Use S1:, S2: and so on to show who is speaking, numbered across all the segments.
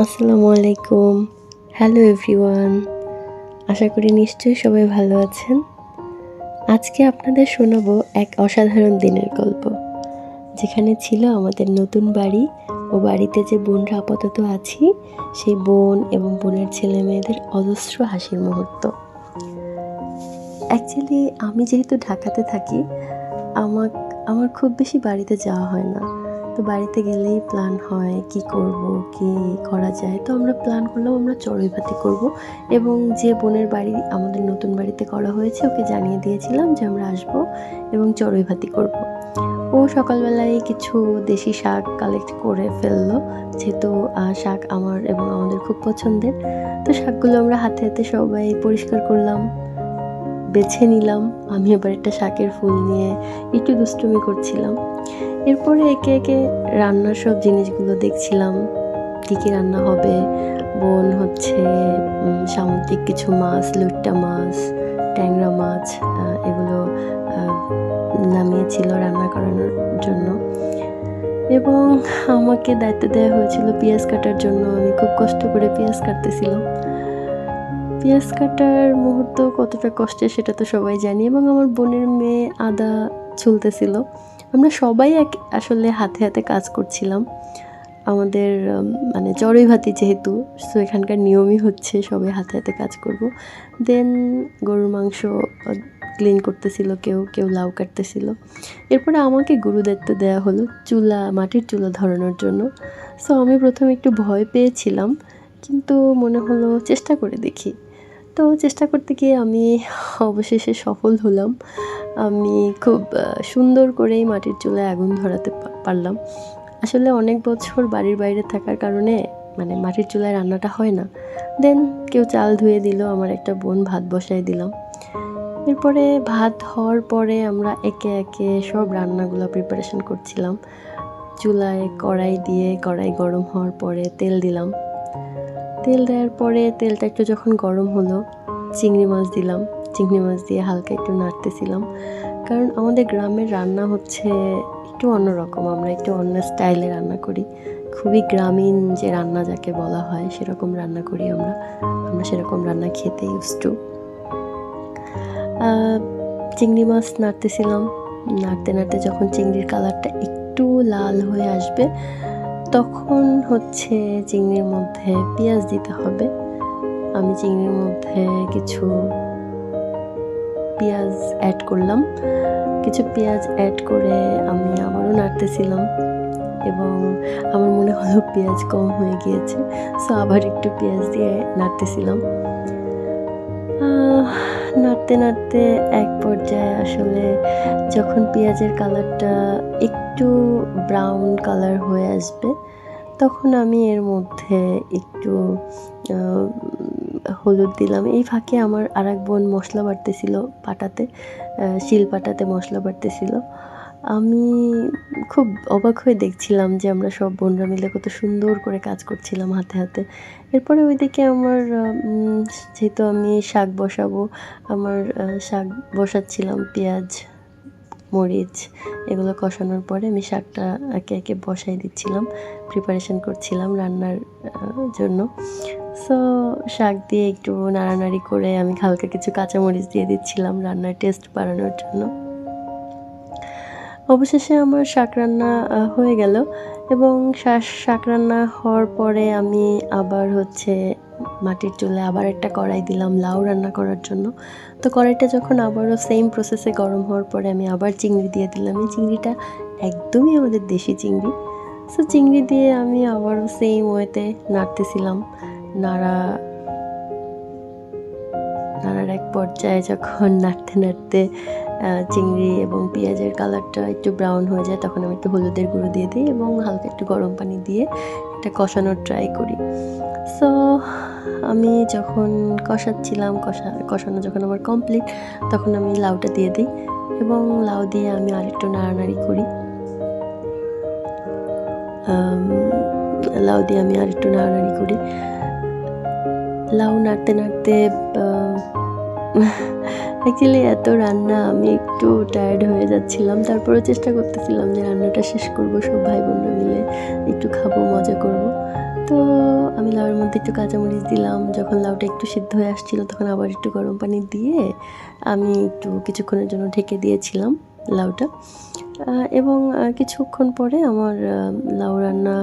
S1: আসসালামু আলাইকুম। Hello everyone. আশা করি নিশ্চয়ই সবাই ভালো আছেন। আজকে আপনাদের শোনাবো এক অসাধারণ দিনের গল্প। যেখানে ছিল আমাদের নতুন বাড়ি ও বাড়িতে যে বোনরা আপাতত আছি, সেই বোন এবং বোনের ছেলেমেয়েদের অজস্র হাসির মুহূর্ত। অ্যাকচুয়ালি আমি যেহেতু ঢাকাতে থাকি, আমার খুব বেশি বাড়িতে যাওয়া হয় না। তো বাড়িতে গেলেই প্ল্যান হয় কি করব, কি করা যায়। তো আমরা প্ল্যান করলাম আমরা চড়ুইভাতি করব এবং যে বোনের বাড়ি আমাদের নতুন বাড়িতে করা হয়েছে ওকে জানিয়ে দিয়েছিলাম যে আমরা আসব এবং চড়ুইভাতি করব। ও সকালবেলায় কিছু দেশি শাক কালেক্ট করে ফেললো, যেহেতু শাক আমার এবং আমাদের খুব পছন্দের। তো শাকগুলো আমরা হাতে হাতে সবাই পরিষ্কার করলাম, বেছে নিলাম। আমি এবার একটা শাকের ফুল নিয়ে একটু দুষ্টুমি করছিলাম। এরপরে একে একে রান্নার সব জিনিসগুলো দেখছিলাম, কী কী রান্না হবে। বোন হচ্ছে সামুদ্রিক কিছু মাছ, লইট্টা মাছ, ট্যাংরা মাছ এগুলো নামিয়েছিল রান্না করানোর জন্য, এবং আমাকে দায়িত্ব দেওয়া হয়েছিল পেঁয়াজ কাটার জন্য। আমি খুব কষ্ট করে পেঁয়াজ কাটতেছিলাম। পেঁয়াজ কাটার মুহূর্ত কতটা কষ্টের সেটা তো সবাই জানি, এবং আমার বোনের মেয়ে আদা ছুলতেছিল। আমরা সবাই আসলে হাতে হাতে কাজ করছিলাম। আমাদের মানে চড়ুইভাতি যেহেতু, সো এখানকার নিয়মই হচ্ছে সবাই হাতে হাতে কাজ করব। দেন গরুর মাংস ক্লিন করতেছিল কেউ, কেউ লাউ কাটতেছিল। এরপরে আমাকে গুরুদায়িত্ব দেওয়া হলো মাটির চুলা ধরানোর জন্য। সো আমি প্রথমে একটু ভয় পেয়েছিলাম, কিন্তু মনে হলো চেষ্টা করে দেখি। তো চেষ্টা করতে গিয়ে আমি অবশেষে সফল হলাম। আমি খুব সুন্দর করেই মাটির চুলায় আগুন ধরাতে পারলাম। আসলে অনেক বছর বাড়ির বাইরে থাকার কারণে মানে মাটির চুলায় রান্নাটা হয় না। দেন কেউ চাল ধুয়ে দিল, আমার একটা বোন ভাত বসায় দিলাম। এরপরে ভাত হওয়ার পরে আমরা একে একে সব রান্নাগুলো প্রিপারেশন করছিলাম। চুলায় কড়াই গরম হওয়ার পরে তেল দিলাম। তেল দেওয়ার পরে তেলটা একটু যখন গরম হলো, চিংড়ি মাছ দিলাম। চিংড়ি মাছ দিয়ে হালকা একটু নাড়তেছিলাম, কারণ আমাদের গ্রামের রান্না হচ্ছে একটু অন্যরকম। আমরা একটু অন্য স্টাইলে রান্না করি, খুবই গ্রামীণ যে রান্না যাকে বলা হয় সেরকম রান্না করি আমরা সেরকম রান্না খেতে ইউজড টু। চিংড়ি মাছ নাড়তেছিলাম, নাড়তে নাড়তে যখন চিংড়ির কালারটা একটু লাল হয়ে আসবে, তখন হচ্ছে চিংড়ির মধ্যে পেঁয়াজ দিতে হবে। আমি চিংড়ির মধ্যে কিছু পেঁয়াজ অ্যাড করলাম। কিছু পেঁয়াজ অ্যাড করে আমি আবারও নাড়তেছিলাম, এবং আমার মনে হলো পেঁয়াজ কম হয়ে গিয়েছে, সো আবার একটু পেঁয়াজ দিয়ে নাড়তেছিলাম। নাড়তে নাড়তে এক পর্যায়ে আসলে যখন পেঁয়াজের কালারটা একটু ব্রাউন কালার হয়ে আসবে, তখন আমি এর মধ্যে একটু হলুদ দিলাম। এই ফাঁকে আমার আরেক বোন মশলা বাটতেছিল শিল পাটাতে মশলা বাটতেছিল। আমি খুব অবাক হয়ে দেখছিলাম যে আমরা সব বোনরা মিলে কত সুন্দর করে কাজ করছিলাম হাতে হাতে। এরপরে ওইদিকে আমার যেহেতু আমি শাক বসাবো, আমার শাক বসাচ্ছিলাম। পেঁয়াজ, মরিচ এগুলো কষানোর পরে আমি শাকটা একে একে বসাই দিচ্ছিলাম, প্রিপারেশন করছিলাম রান্নার জন্য। সো শাক দিয়ে একটু নাড়ানাড়ি করে আমি হালকা কিছু কাঁচামরিচ দিয়ে দিচ্ছিলাম রান্নার টেস্ট বাড়ানোর জন্য। অবশেষে আমার শাক রান্না হয়ে গেল, এবং শাক রান্না হওয়ার পরে আমি আবার হচ্ছে মাটির চুলায় আবার একটা কড়াই দিলাম লাউ রান্না করার জন্য। তো কড়াইটা যখন আবারও সেম প্রসেসে গরম হওয়ার পরে আমি আবার চিংড়ি দিয়ে দিলাম। এই চিংড়িটা একদমই আমাদের দেশি চিংড়ি। সো চিংড়ি দিয়ে আমি আবারও সেম ওয়েতে নাড়তেছিলাম। নাড়ার এক পর্যায়ে যখন নাড়তে নাড়তে চিংড়ি এবং পেঁয়াজের কালারটা একটু ব্রাউন হয়ে যায়, তখন আমি একটু হলুদের গুঁড়ো দিয়ে দিই এবং হালকা একটু গরম পানি দিয়ে এটা কষানোর ট্রাই করি। সো আমি যখন কষাচ্ছিলাম, কষানো যখন আমার কমপ্লিট, তখন আমি লাউটা দিয়ে দিই, এবং লাউ দিয়ে আমি আরেকটু নাড়ানাড়ি করি। লাউ নাড়তে নাড়তে অ্যাকচুয়ালি এত রান্না আমি একটু টায়ার্ড হয়ে যাচ্ছিলাম, তারপরেও চেষ্টা করতেছিলাম যে রান্নাটা শেষ করব, সব ভাই বোনরা মিলে একটু খাবো, মজা করব। তো আমি লাউয়ের মধ্যে একটু কাঁচামরিচ দিলাম। যখন লাউটা একটু সিদ্ধ হয়ে আসছিল তখন আবার একটু গরম পানি দিয়ে আমি একটু কিছুক্ষণের জন্য ঢেকে দিয়েছিলাম লাউটা। এবং কিছুক্ষণ পরে আমার লাউ রান্না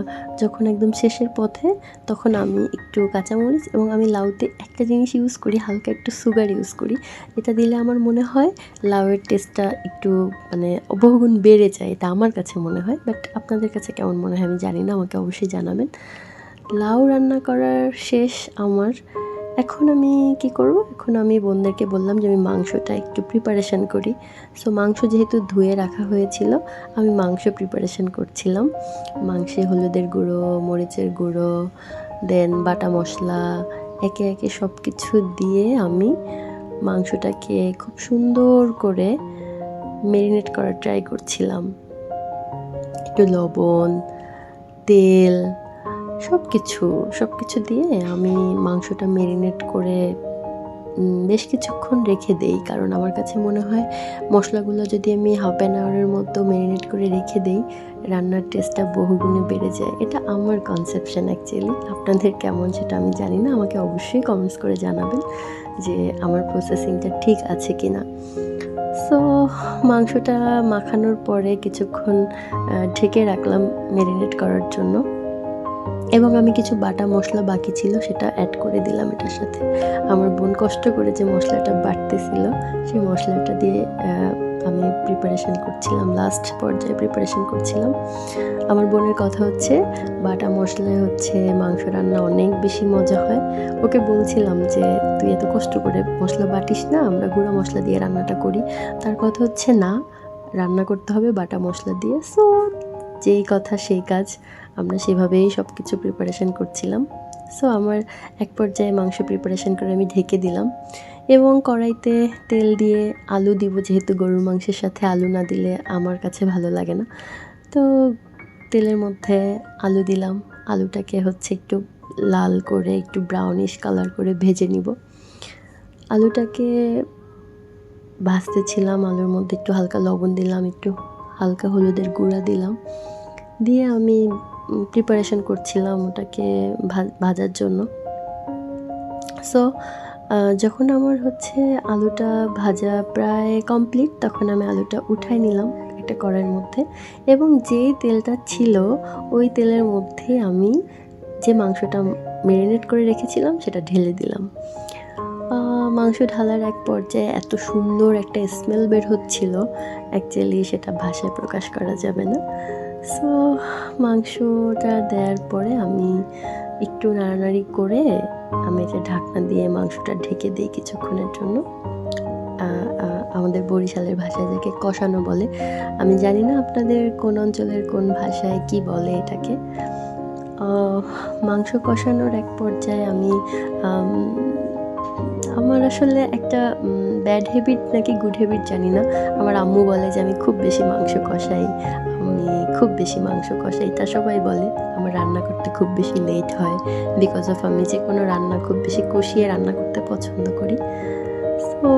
S1: যখন একদম শেষের পথে, তখন আমি একটু কাঁচামরিচ এবং আমি লাউতে একটা জিনিস ইউজ করি, হালকা একটু সুগার ইউজ করি। এটা দিলে আমার মনে হয় লাউয়ের টেস্টটা একটু মানে বহুগুণ বেড়ে যায়, এটা আমার কাছে মনে হয়। বাট আপনাদের কাছে কেমন মনে হয় আমি জানি না, আমাকে অবশ্যই জানাবেন। লাউ রান্না করার শেষ আমার। এখন আমি কি করব, এখন আমি বোনদেরকে বললাম যে আমি মাংসটা একটু প্রিপারেশন করি। সো মাংস যেহেতু ধুয়ে রাখা হয়েছিল, আমি মাংস প্রিপারেশন করছিলাম। মাংসে হলুদের গুঁড়ো, মরিচের গুঁড়ো, দেন বাটা মশলা একে একে সব কিছু দিয়ে আমি মাংসটাকে খুব সুন্দর করে ম্যারিনেট করার ট্রাই করছিলাম। একটু লবণ, তেল, সব কিছু দিয়ে আমি মাংসটা ম্যারিনেট করে বেশ কিছুক্ষণ রেখে দেই। কারণ আমার কাছে মনে হয় মশলাগুলো যদি আমি হাফ অ্যান আওয়ারের মতো ম্যারিনেট করে রেখে দেই, রান্নার টেস্টটা বহুগুণে বেড়ে যায়। এটা আমার কনসেপশন অ্যাকচুয়ালি। আপনাদের কেমন সেটা আমি জানি না, আমাকে অবশ্যই কমেন্টস করে জানাবেন যে আমার প্রসেসিংটা ঠিক আছে কি না। সো মাংসটা মাখানোর পরে কিছুক্ষণ ঢেকে রাখলাম ম্যারিনেট করার জন্য, এবং আমি কিছু বাটা মশলা বাকি ছিল সেটা অ্যাড করে দিলাম এটার সাথে। আমার বোন কষ্ট করে যে মশলাটা বাটতেছিল, সেই মশলাটা দিয়ে আমি প্রিপারেশন করছিলাম, লাস্ট পর্যায়ে প্রিপারেশন করছিলাম। আমার বোনের কথা হচ্ছে বাটা মশলায় হচ্ছে মাংস রান্না অনেক বেশি মজা হয়। ওকে বলছিলাম যে তুই এত কষ্ট করে মশলা বাটিস না, আমরা গুঁড়া মশলা দিয়ে রান্নাটা করি। তার কথা হচ্ছে না, রান্না করতে হবে বাটা মশলা দিয়ে। সো যেই কথা সেই কাজ, আমরা সেভাবেই সব কিছু প্রিপারেশন করছিলাম। সো আমার এক পর্যায়ে মাংস প্রিপারেশন করে আমি ঢেকে দিলাম, এবং কড়াইতে তেল দিয়ে আলু দিব, যেহেতু গরুর মাংসের সাথে আলু না দিলে আমার কাছে ভালো লাগে না। তো তেলের মধ্যে আলু দিলাম, আলুটাকে হচ্ছে একটু লাল করে একটু ব্রাউনিশ কালার করে ভেজে নিব। আলুটাকে ভাজতেছিলাম, আলুর মধ্যে একটু হালকা লবণ দিলাম, একটু হালকা হলুদের গুঁড়া দিলাম, দিয়ে আমি প্রিপারেশন করছিলাম ওটাকে ভাজার জন্য। সো যখন আমার হচ্ছে আলুটা ভাজা প্রায় কমপ্লিট, তখন আমি আলুটা উঠাই নিলাম একটা কড়াইয়ের মধ্যে, এবং যেই তেলটা ছিল ওই তেলের মধ্যে আমি যে মাংসটা ম্যারিনেট করে রেখেছিলাম সেটা ঢেলে দিলাম। মাংস ঢালার এক পর্যায়ে এত সুন্দর একটা স্মেল বের হচ্ছিল, অ্যাকচুয়ালি সেটা ভাষায় প্রকাশ করা যাবে না। সো মাংসটা দেওয়ার পরে আমি একটু নাড়ানাড়ি করে আমি এটা ঢাকনা দিয়ে মাংসটা ঢেকে দিই কিছুক্ষণের জন্য। আমাদের বরিশালের ভাষায় যাকে কষানো বলে, আমি জানি না আপনাদের কোন অঞ্চলের কোন ভাষায় কি বলে এটাকে। মাংস কষানোর এক পর্যায়ে আমি আমার আসলে একটা ব্যাড হ্যাবিট নাকি গুড হ্যাবিট জানি না, আমার আম্মু বলে যে আমি খুব বেশি মাংস কষাই, তা সবাই বলে। আমার রান্না করতে খুব বেশি লেট হয়, বিকজ অফ আমি যে কোনো রান্না খুব বেশি কষিয়ে রান্না করতে পছন্দ করি। সো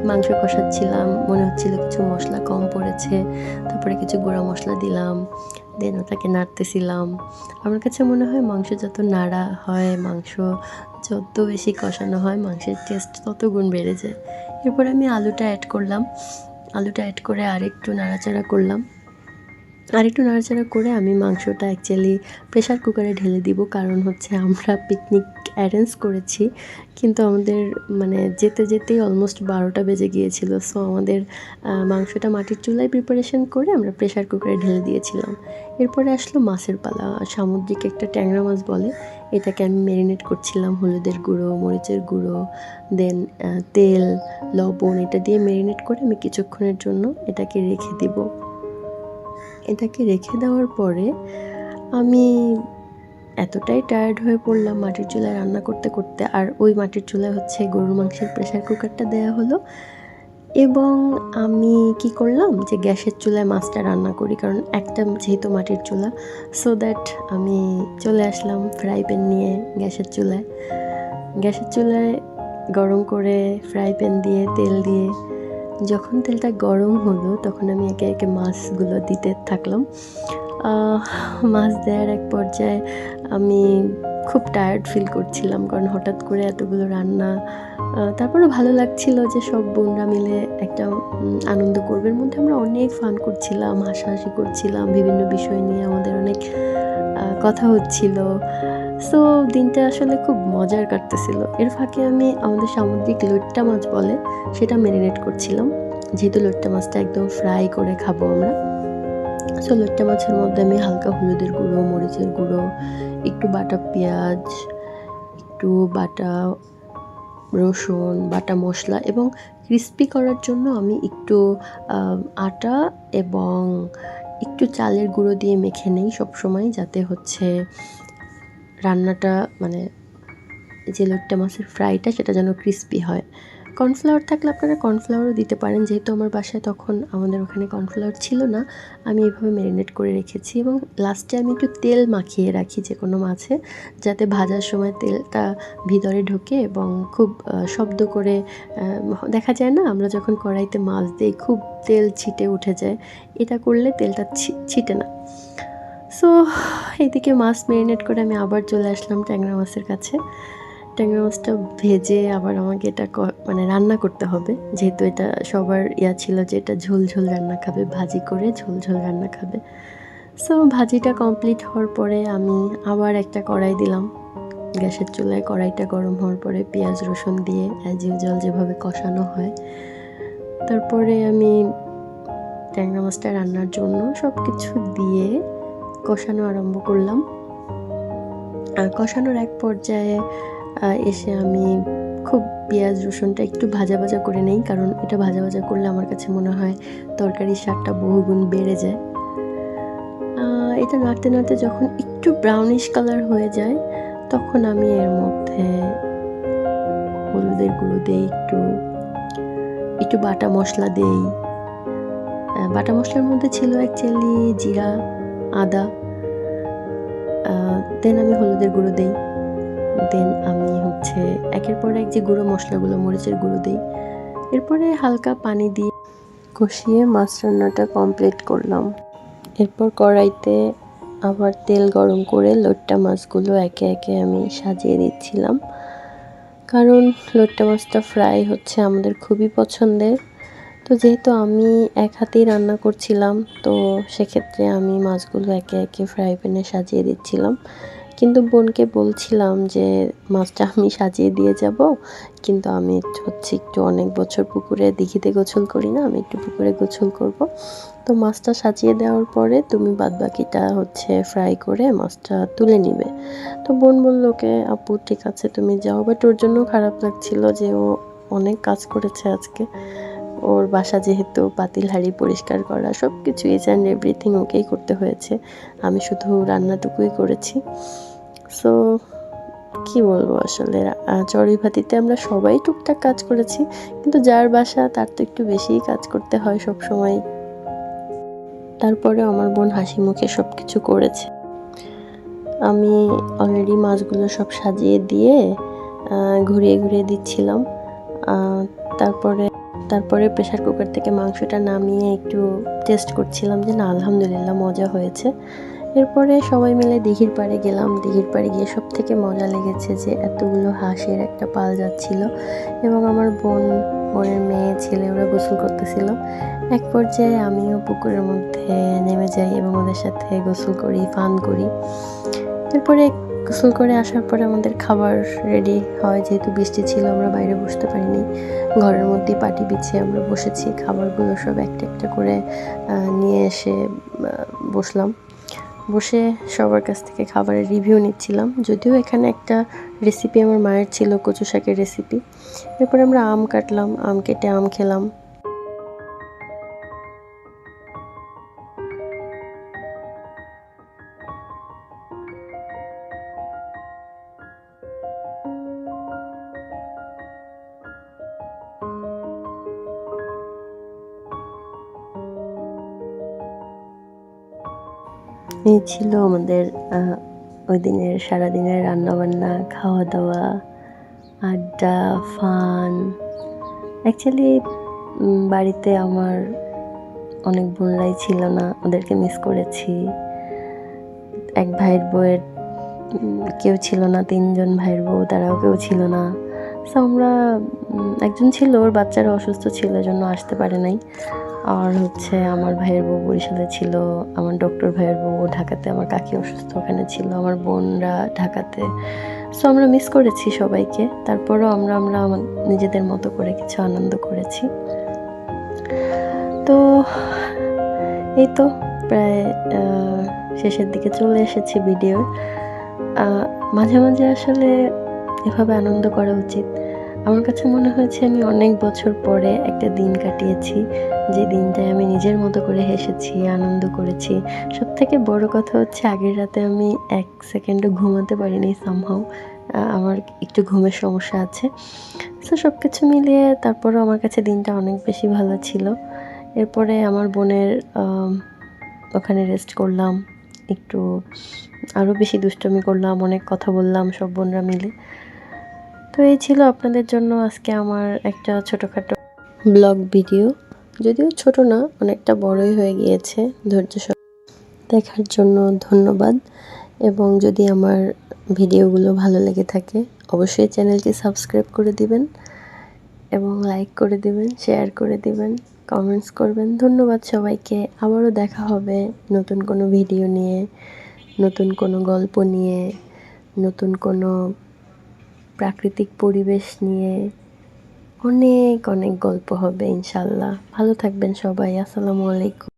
S1: মাংস কষাচ্ছিলাম, মনে হচ্ছিল কিছু মশলা কম পড়েছে, তারপরে কিছু গুঁড়া মশলা দিলাম, দেন ওটাকে নাড়তেছিলাম। আমার কাছে মনে হয় মাংস যত নাড়া হয়, মাংস যত বেশি কষানো হয়, মাংসের টেস্ট তত গুণ বেড়ে যায়। এরপর আমি আলুটা অ্যাড করলাম, আলুটা অ্যাড করে আরেকটু নাড়াচাড়া করে আমি মাংসটা অ্যাকচুয়ালি প্রেশার কুকারে ঢেলে দিব। কারণ হচ্ছে আমরা পিকনিক অ্যারেঞ্জ করেছি, কিন্তু আমাদের মানে যেতে যেতেই অলমোস্ট 12টা বেজে গিয়েছিল। সো আমাদের মাংসটা মাটির চুলায় প্রিপারেশন করে আমরা প্রেশার কুকারে ঢেলে দিয়েছিলাম। এরপরে আসলো মাছের পালা, সামুদ্রিক একটা ট্যাংরা মাছ বলে, এটাকে আমি ম্যারিনেট করছিলাম হলুদের গুঁড়ো, মরিচের গুঁড়ো, দেন তেল, লবণ, এটা দিয়ে ম্যারিনেট করে আমি কিছুক্ষণের জন্য এটাকে রেখে দিব। এটাকে রেখে দেওয়ার পরে আমি এতটাই টায়ার্ড হয়ে পড়লাম মাটির চুলায় রান্না করতে করতে, আর ওই মাটির চুলায় হচ্ছে গরুর মাংসের প্রেশার কুকারটা দেওয়া হলো, এবং আমি কি করলাম যে গ্যাসের চুলায় মাছটা রান্না করি, কারণ একটা যেহেতু মাটির চুলা। সো দ্যাট আমি চলে আসলাম ফ্রাই প্যান নিয়ে গ্যাসের চুলায় গরম করে ফ্রাই প্যান দিয়ে তেল দিয়ে, যখন তেলটা গরম হলো তখন আমি একে একে মাছগুলো দিতে থাকলাম। মাছ দেওয়ার এক পর্যায়ে আমি খুব টায়ার্ড ফিল করছিলাম, কারণ হঠাৎ করে এতগুলো রান্না। তারপরেও ভালো লাগছিল যে সব বোনরা মিলে একটা আনন্দ করবে। এর মধ্যে আমরা অনেক ফান করছিলাম, হাসাহাসি করছিলাম, বিভিন্ন বিষয় নিয়ে আমাদের অনেক কথা হচ্ছিল। সো দিনটা আসলে খুব মজার কাটতেছিল। এর ফাঁকে আমি আমাদের সামুদ্রিক লইট্টা মাছ বলে সেটা ম্যারিনেট করছিলাম, যেহেতু লইট্টা মাছটা একদম ফ্রাই করে খাবো আমরা। সো লইট্টা মাছের মধ্যে আমি হালকা হলুদের গুঁড়ো, মরিচের গুঁড়ো, একটু বাটা পেঁয়াজ, একটু বাটা রসুন, বাটা মশলা এবং ক্রিস্পি করার জন্য আমি একটু আটা এবং একটু চালের গুঁড়ো দিয়ে মেখে নেই সবসময়, যাতে হচ্ছে রান্নাটা মানে যে লইট্টা মাছের ফ্রাইটা সেটা যেন ক্রিস্পি হয়। কর্নফ্লাওয়ার থাকলে আপনারা কর্নফ্লাওয়ারও দিতে পারেন, যেহেতু আমার বাসায় তখন আমাদের ওখানে কর্নফ্লাওয়ার ছিল না। আমি এইভাবে ম্যারিনেট করে রেখেছি এবং লাস্টে আমি একটু তেল মাখিয়ে রাখি যে কোনো মাছে, যাতে ভাজার সময় তেলটা ভিতরে ঢোকে এবং খুব শব্দ করে দেখা যায় না, আমরা যখন কড়াইতে মাছ দিই খুব তেল ছিটে উঠে যায়, এটা করলে তেলটা ছিটে না। সো এদিকে মাছ ম্যারিনেট করে আমি আবার চলে আসলাম ট্যাংরা মাছের কাছে। ট্যাংরা মাছটা ভেজে আবার আমাকে এটা মানে রান্না করতে হবে, যেহেতু এটা সবার ছিল যে এটা ঝোল ঝোল রান্না খাবে, ভাজি করে ঝোল ঝোল রান্না খাবে। সো ভাজিটা কমপ্লিট হওয়ার পরে আমি আবার একটা কড়াই দিলাম গ্যাসের চুলায়। কড়াইটা গরম হওয়ার পরে পেঁয়াজ রসুন দিয়ে অ্যাজ ইউজুয়াল যেভাবে কষানো হয়, তারপরে আমি ট্যাংরা মাছটা রান্নার জন্য সব কিছু দিয়ে কষানো আরম্ভ করলাম। আর কষানোর এক পর্যায়ে এসে আমি খুব পেঁয়াজ রসুনটা একটু ভাজা ভাজা করে নেই, কারণ এটা ভাজা ভাজা করলে আমার কাছে মনে হয় তরকারির স্বাদটা বহুগুণ বেড়ে যায়। এটা নাড়তে নাড়তে যখন একটু ব্রাউনিশ কালার হয়ে যায়, তখন আমি এর মধ্যে হলুদের গুঁড়ো দিই, একটু বাটা মশলা দিই। বাটা মশলার মধ্যে ছিল অ্যাকচুয়ালি জিরা, আদা, দেন আমি হলুদের গুঁড়ো দিই, দেন আমি হচ্ছে একের পর এক যে গুঁড়ো মশলাগুলো, মরিচের গুঁড়ো দিই। এরপরে হালকা পানি দিয়ে কষিয়ে মাছ রান্নাটা কমপ্লিট করলাম। এরপর কড়াইতে আবার তেল গরম করে লইট্টা মাছগুলো একে একে আমি সাজিয়ে দিচ্ছিলাম, কারণ লইট্টা মাছটা ফ্রাই হচ্ছে আমাদের খুবই পছন্দের। তো যেহেতু আমি এক হাতেই রান্না করছিলাম, তো সেক্ষেত্রে আমি মাছগুলো একে একে ফ্রাই প্যানে সাজিয়ে দিচ্ছিলাম। কিন্তু বোনকে বলছিলাম যে মাছটা আমি সাজিয়ে দিয়ে যাব, কিন্তু আমি হচ্ছে একটু অনেক বছর পুকুরে দিঘিতে গোসল করি না, আমি একটু পুকুরে গোসল করব। তো মাছটা সাজিয়ে দেওয়ার পরে তুমি বাদবাকিটা হচ্ছে ফ্রাই করে মাছটা তুলে নিবে। তো বোন বলল ওকে আপু ঠিক আছে তুমি যাও, বাট ওর জন্য খারাপ লাগছিল যে ও অনেক কাজ করেছে আজকে। ওর বাসা যেহেতু পাতিল হাঁড়ি পরিষ্কার করা, সব কিছু ইচ অ্যান্ড এভরিথিং ওকেই করতে হয়েছে, আমি শুধু রান্নাটুকুই করেছি। সো কি বলবো আসলে, চড়ুই ভাতিতে আমরা সবাই টুকটাক কাজ করেছি, কিন্তু যার বাসা তার তো একটু বেশিই কাজ করতে হয় সব সময়। তারপরে আমার বোন হাসি মুখে সব কিছু করেছে। আমি অলরেডি মাছগুলো সব সাজিয়ে দিয়ে ঘুরিয়ে ঘুরিয়ে দিচ্ছিলাম। তারপরে প্রেসার কুকার থেকে মাংসটা নামিয়ে একটু টেস্ট করছিলাম যে না আলহামদুলিল্লাহ মজা হয়েছে। এরপরে সবাই মিলে দিঘির পাড়ে গেলাম। দিঘির পাড়ে গিয়ে সব থেকে মজা লেগেছে যে এতগুলো হাঁসের একটা পাল যাচ্ছিল এবং আমার বোনের মেয়ে ছেলে ওরা গোসল করতেছিল। এক পর্যায়ে আমিও পুকুরের মধ্যে নেমে যাই এবং ওদের সাথে গোসল করি, ফান করি। এরপরে গোসল করে আসার পরে আমাদের খাবার রেডি হয়, যেহেতু বৃষ্টি ছিল আমরা বাইরে বসতে পারিনি, ঘরের মধ্যেই পাটি বিছিয়ে আমরা বসেছি। খাবারগুলো সব একটা একটা করে নিয়ে এসে বসলাম। বসে সবার কাছ থেকে খাবারের রিভিউ নিচ্ছিলাম, যদিও এখানে একটা রেসিপি আমার মায়ের ছিল, কচু শাকের রেসিপি। এরপরে আমরা আম কাটলাম, আম কেটে আম খেলাম। এই ছিল আমাদের ওই দিনের সারাদিনের রান্নাবান্না, খাওয়া দাওয়া, আড্ডা, ফান। অ্যাকচুয়ালি বাড়িতে আমার অনেক বোনরাই ছিল না, ওদেরকে মিস করেছি। এক ভাইয়ের বউয়ের কেউ ছিল না, 3 জন ভাইয়ের বউ, তারাও কেউ ছিল না। সো আমরা একজন ছিল, ওর বাচ্চারা অসুস্থ ছিল, এজন্য আসতে পারে নাই। আর হচ্ছে আমার ভাইয়ের বউ বরিশালে ছিল, আমার ডক্টর ভাইয়ের বউ ঢাকাতে, আমার কাকি অসুস্থ ওখানে ছিল, আমার বোনরা ঢাকাতে। সো আমরা মিস করেছি সবাইকে। তারপরেও আমরা নিজেদের মতো করে কিছু আনন্দ করেছি। তো এই তো প্রায় শেষের দিকে চলে এসেছি ভিডিওর। মাঝে মাঝে আসলে এভাবে আনন্দ করা উচিত। আমার কাছে মনে হয়েছে আমি অনেক বছর পরে একটা দিন কাটিয়েছি, যে দিনটায় আমি নিজের মতো করে হেসেছি, আনন্দ করেছি। সবথেকে বড় কথা হচ্ছে আগের রাতে আমি 1 সেকেন্ডও ঘুমাতে পারিনি সামহাউ। আমার একটু ঘুমের সমস্যা আছে। সো সব কিছু মিলিয়ে তারপরেও আমার কাছে দিনটা অনেক বেশি ভালো ছিল। এরপরে আমার বোনের ওখানে রেস্ট করলাম, একটু আরও বেশি দুষ্টুমি করলাম, অনেক কথা বললাম সব বোনরা মিলে। তো এই ছিল আপনাদের জন্য আজকে আমার একটা ছোটোখাটো ব্লগ ভিডিও। যদিও ছোট না, অনেকটা বড়ই হয়ে গিয়েছে। ধৈর্য দেখার জন্য ধন্যবাদ। এবং যদি আমার ভিডিওগুলো ভালো লেগে থাকে অবশ্যই চ্যানেলটি সাবস্ক্রাইব করে দিবেন এবং লাইক করে দিবেন, শেয়ার করে দিবেন, কমেন্টস করবেন। ধন্যবাদ সবাইকে। আবারও দেখা হবে নতুন কোনো ভিডিও নিয়ে, নতুন কোনো গল্প নিয়ে, নতুন কোনো প্রাকৃতিক পরিবেশ নিয়ে। অনেক অনেক গল্প হবে ইনশাল্লাহ। ভালো থাকবেন সবাই। আসসালামু আলাইকুম।